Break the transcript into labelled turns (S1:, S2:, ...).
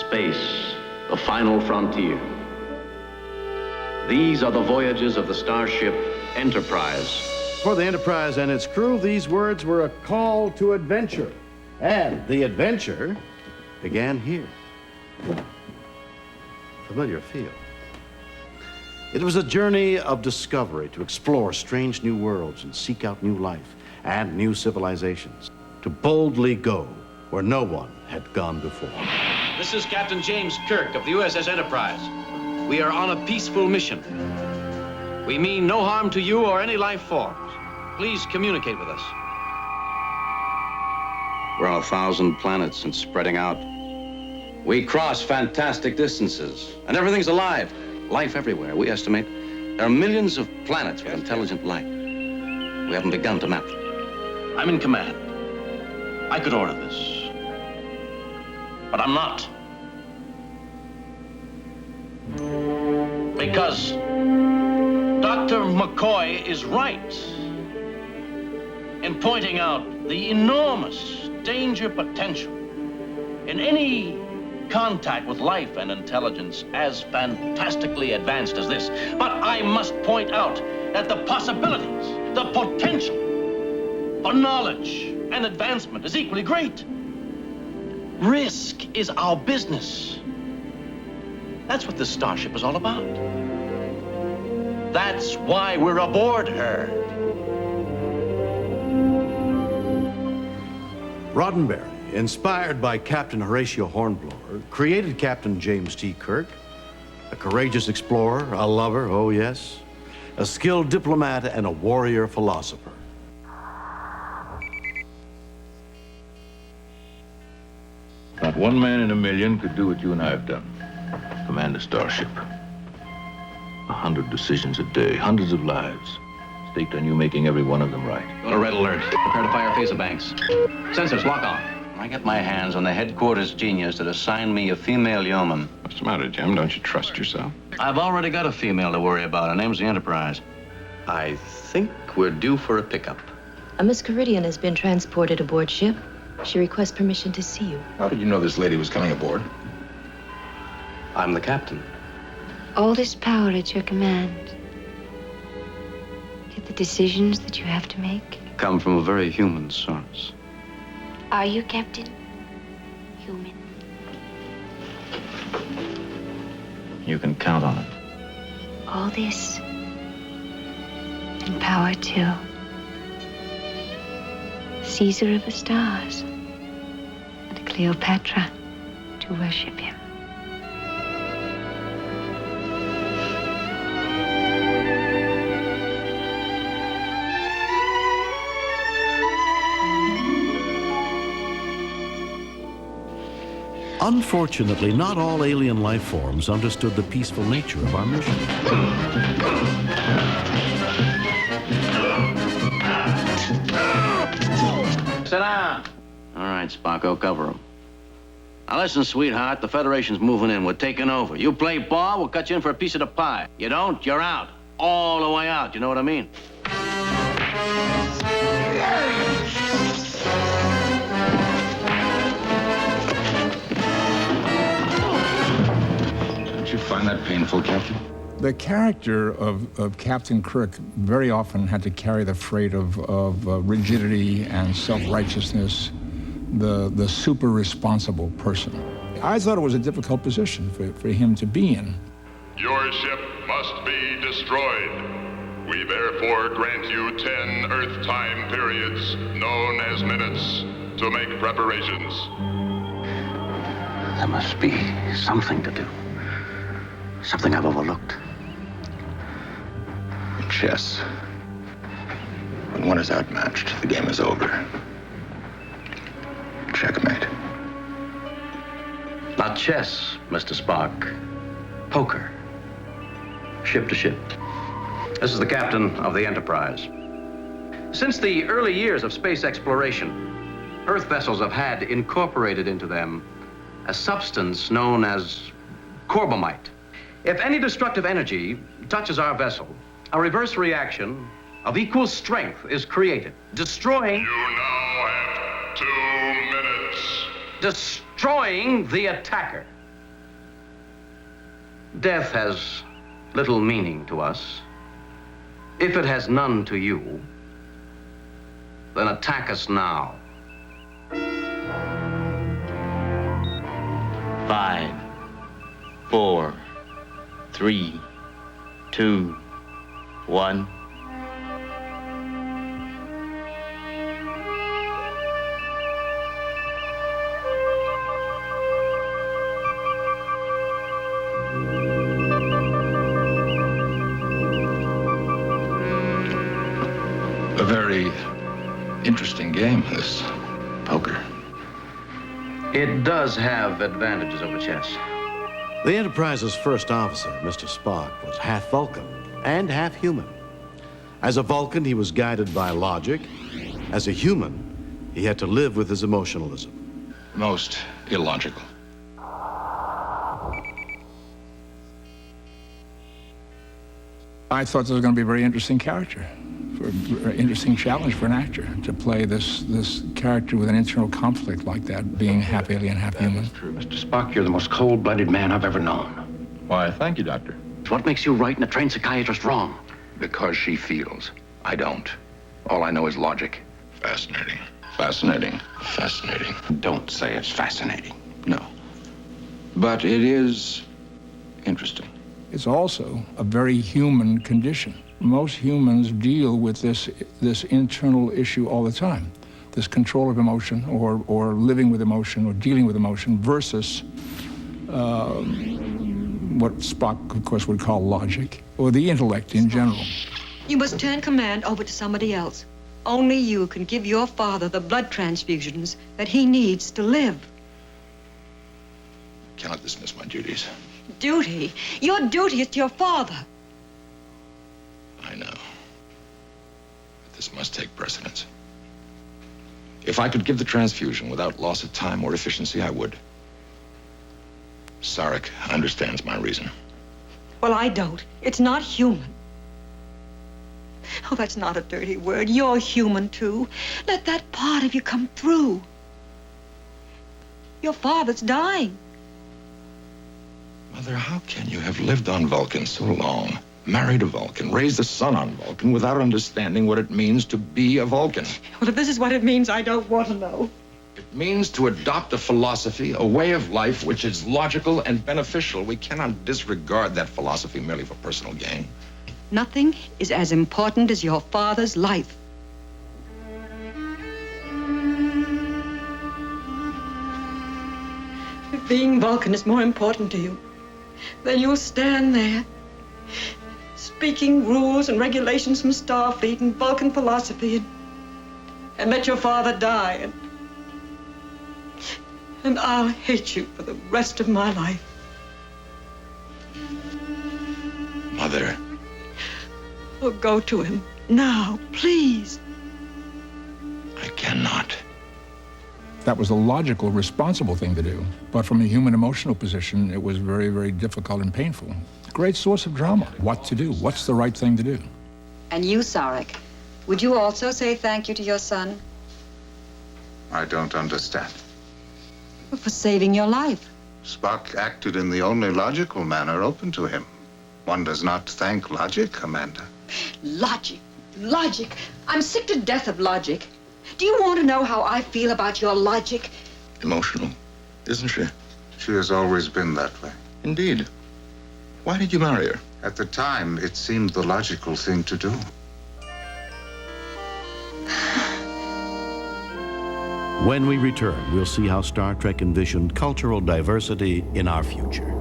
S1: Space, the final frontier. These are the voyages of the starship Enterprise.
S2: For the Enterprise and its crew, these words were a call to adventure. And the adventure began here. Familiar feel. It was a journey of discovery to explore strange new worlds and seek out new life and new civilizations. To boldly go where no one had gone before.
S3: This is Captain James Kirk of the USS Enterprise. We are on a peaceful mission. We mean no harm to you or any life forms. Please communicate with us.
S1: We're on 1,000 planets and spreading out. We cross fantastic distances, and everything's alive. Life everywhere. We estimate there are millions of planets with intelligent life. We haven't begun to map them.
S3: I'm in command. I could order this. But I'm not. Because Dr. McCoy is right in pointing out the enormous danger potential in any contact with life and intelligence as fantastically advanced as this. But I must point out that the possibilities, the potential for knowledge and advancement is equally great. Risk is our business. That's what this starship is all about. That's why we're aboard her.
S2: Roddenberry, inspired by Captain Horatio Hornblower, created Captain James T. Kirk, a courageous explorer, a lover, oh yes, a skilled diplomat, and a warrior philosopher.
S4: Not one man in a million could do what you and I have done. Command a starship. 100 decisions a day, hundreds of lives, staked on you making every one of them right.
S1: Go to red alert. Prepare to fire phaser banks. Sensors, lock on. I get my hands on the headquarters genius that assigned me a female yeoman.
S5: What's the matter, Jim? Don't you trust yourself?
S1: I've already got a female to worry about. Her name's the Enterprise. I think we're due for a pickup.
S6: A Miss Caridian has been transported aboard ship. She requests permission to see you.
S5: How did you know this lady was coming aboard?
S1: I'm the captain.
S6: All this power at your command. Yet the decisions that you have to make.
S1: Come from a very human source.
S6: Are you, Captain? Human.
S4: You can count on it.
S6: All this. And power, too. Caesar of the stars. And Cleopatra to worship him.
S2: Unfortunately, not all alien life forms understood the peaceful nature of our mission.
S1: Sit down. All right, Spocko, cover him. Now listen, sweetheart, the Federation's moving in. We're taking over. You play ball, we'll cut you in for a piece of the pie. You don't, you're out. All the way out, you know what I mean?
S5: Don't you find that painful, Captain?
S7: The character of Captain Kirk very often had to carry the freight of rigidity and self-righteousness, the super responsible person. I thought it was a difficult position for him to be in.
S8: Your ship must be destroyed. We therefore grant you 10 Earth time periods, known as minutes, to make preparations.
S1: There must be something to do. Something I've overlooked.
S5: Chess. When one is outmatched, the game is over. Checkmate.
S1: Not chess, Mr. Spock. Poker. Ship to ship. This is the captain of the Enterprise. Since the early years of space exploration, Earth vessels have had incorporated into them a substance known as corbomite. If any destructive energy touches our vessel, a reverse reaction of equal strength is created, destroying...
S8: You now have 2 minutes.
S1: Destroying the attacker. Death has little meaning to us. If it has none to you, then attack us now.
S9: 5, 4, 3, 2, 1.
S4: A very interesting game, this poker.
S1: It does have advantages over chess.
S2: The Enterprise's first officer, Mr. Spock, was half Vulcan and half human. As a Vulcan, he was guided by logic. As a human, he had to live with his emotionalism.
S4: Most illogical.
S7: I thought this was going to be a very interesting character, a very interesting challenge for an actor to play this character with an internal conflict like that, being half alien, half human.
S1: True, Mr. Spock, you're the most cold-blooded man I've ever known.
S4: Why, thank you, Doctor.
S1: It's what makes you right and a trained psychiatrist wrong.
S5: Because she feels. I don't. All I know is logic.
S4: Fascinating.
S5: Fascinating.
S4: Fascinating.
S5: Don't say it's fascinating. No. But it is interesting.
S7: It's also a very human condition. Most humans deal with this internal issue all the time. This control of emotion or living with emotion or dealing with emotion versus what Spock, of course, would call logic, or the intellect in general.
S10: You must turn command over to somebody else. Only you can give your father the blood transfusions that he needs to live.
S4: Cannot dismiss my duties.
S10: Duty? Your duty is to your father.
S4: I know. But this must take precedence. If I could give the transfusion without loss of time or efficiency, I would. Sarek understands my reason.
S10: Well, I don't. It's not human. Oh, that's not a dirty word. You're human, too. Let that part of you come through. Your father's dying.
S4: Mother, how can you have lived on Vulcan so long, married a Vulcan, raised a son on Vulcan, without understanding what it means to be a Vulcan?
S10: Well, if this is what it means, I don't want to know.
S4: It means to adopt a philosophy, a way of life which is logical and beneficial. We cannot disregard that philosophy merely for personal gain.
S10: Nothing is as important as your father's life. If being Vulcan is more important to you, then you'll stand there, speaking rules and regulations from Starfleet and Vulcan philosophy, and let your father die, and I'll hate you for the rest of my life.
S4: Mother.
S10: Oh, go to him now, please.
S4: I cannot.
S7: That was a logical, responsible thing to do. But from a human emotional position, it was very, very difficult and painful. Great source of drama. What to do? What's the right thing to do?
S10: And you, Sarek, would you also say thank you to your son?
S11: I don't understand.
S10: For saving your life.
S11: Spock acted in the only logical manner open to him. One does not thank logic, Amanda.
S10: Logic. Logic. I'm sick to death of logic. Do you want to know how I feel about your logic?
S4: Emotional, isn't she?
S11: She has always been that way.
S4: Indeed. Why did you marry her?
S11: At the time, it seemed the logical thing to do.
S2: When we return, we'll see how Star Trek envisioned cultural diversity in our future.